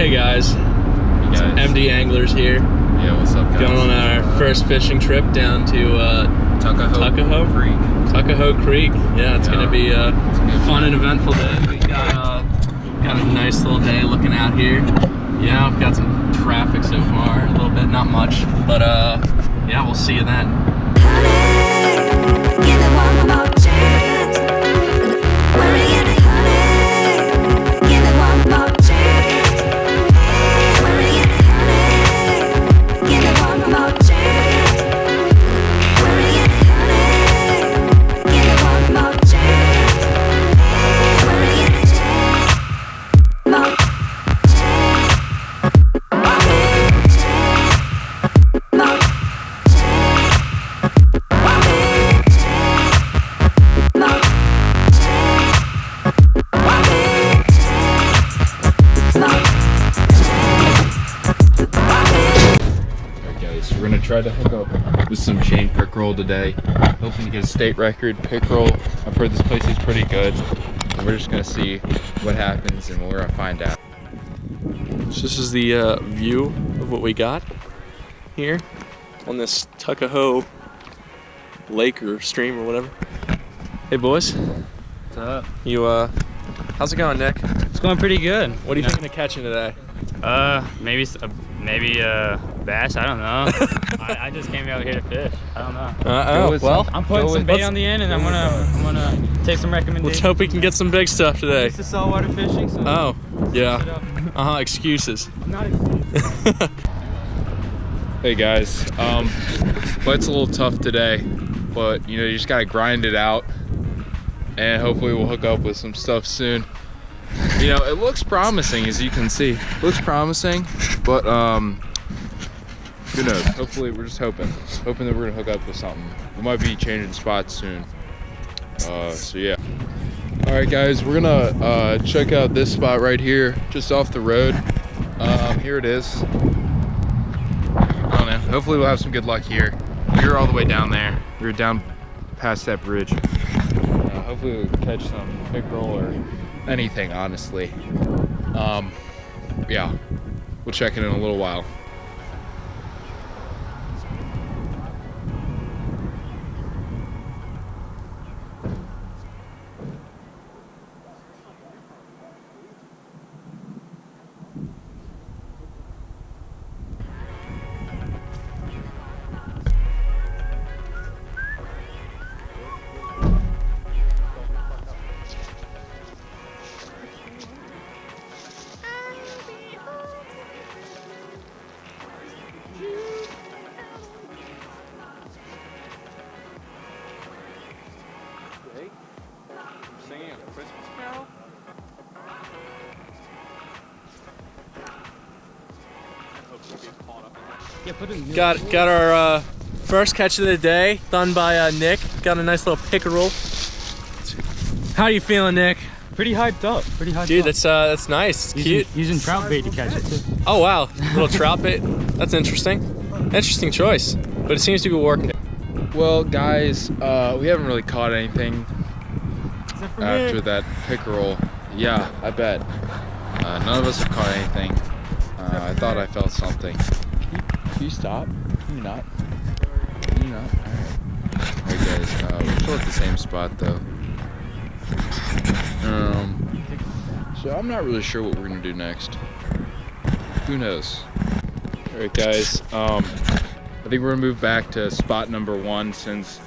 Hey guys, it's MD Anglers here. Yeah, what's up, guys? Going on our first fishing trip down to Tuckahoe Creek. Tuckahoe Creek. Yeah, it's gonna be a fun and eventful day. We got a nice little day looking out here. Yeah, we've got some traffic so far, a little bit, not much, but yeah, we'll see you then. We're gonna try to hook up with some chain pickerel today. Hoping to get a state record pickerel. I've heard this place is pretty good. And we're just gonna see what happens and we're gonna find out. So this is the view of what we got here on this Tuckahoe lake or stream or whatever. Hey boys. What's up? You how's it going, Nick? It's going pretty good. What are you thinking of catching today? Maybe bass. I don't know. I just came out here to fish. I don't know. Well, I'm putting some bait on the end, and I'm gonna take some recommendations. Let's hope we can get some big stuff today. This is saltwater fishing. So oh, yeah. Excuses. Not excuses. Hey guys, it's a little tough today, but you know, you just gotta grind it out and hopefully we'll hook up with some stuff soon. You know, it looks promising, as you can see. It looks promising, but who knows? Hopefully, we're just hoping that we're gonna hook up with something. We might be changing spots soon. So yeah. All right, guys, we're gonna check out this spot right here, just off the road. Here it is. I don't know. Hopefully, we'll have some good luck here. We were all the way down there. We were down past that bridge. Hopefully, we'll catch some pickerel or anything, honestly. Yeah, we'll check it in a little while. Singing a Christmas carol? Got our first catch of the day done by Nick. Got a nice little pickerel. How are you feeling, Nick? Pretty hyped up. Dude, that's nice. It's cute. Using trout bait to catch it too. Oh wow, little trout bait. That's interesting. Interesting choice, but it seems to be working. Well, guys, we haven't really caught anything after that pickerel. Yeah, I bet. None of us have caught anything. I thought I felt something. Can you stop? Can you not? Can you not? Alright. Alright, guys, we're still at the same spot though. So I'm not really sure what we're gonna do next. Who knows? Alright, guys, I think we're gonna move back to spot number 1 since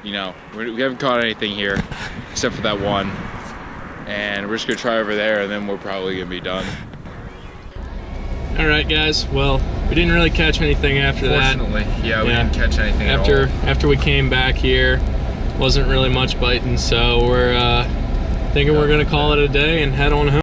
you know, we haven't caught anything here except for that one, and we're just gonna try over there and then we're probably gonna be done. All right, guys, well, we didn't really catch anything after that. Fortunately, yeah, we didn't catch anything at all. After we came back here, wasn't really much biting, so we're thinking we're gonna call it a day and head on home.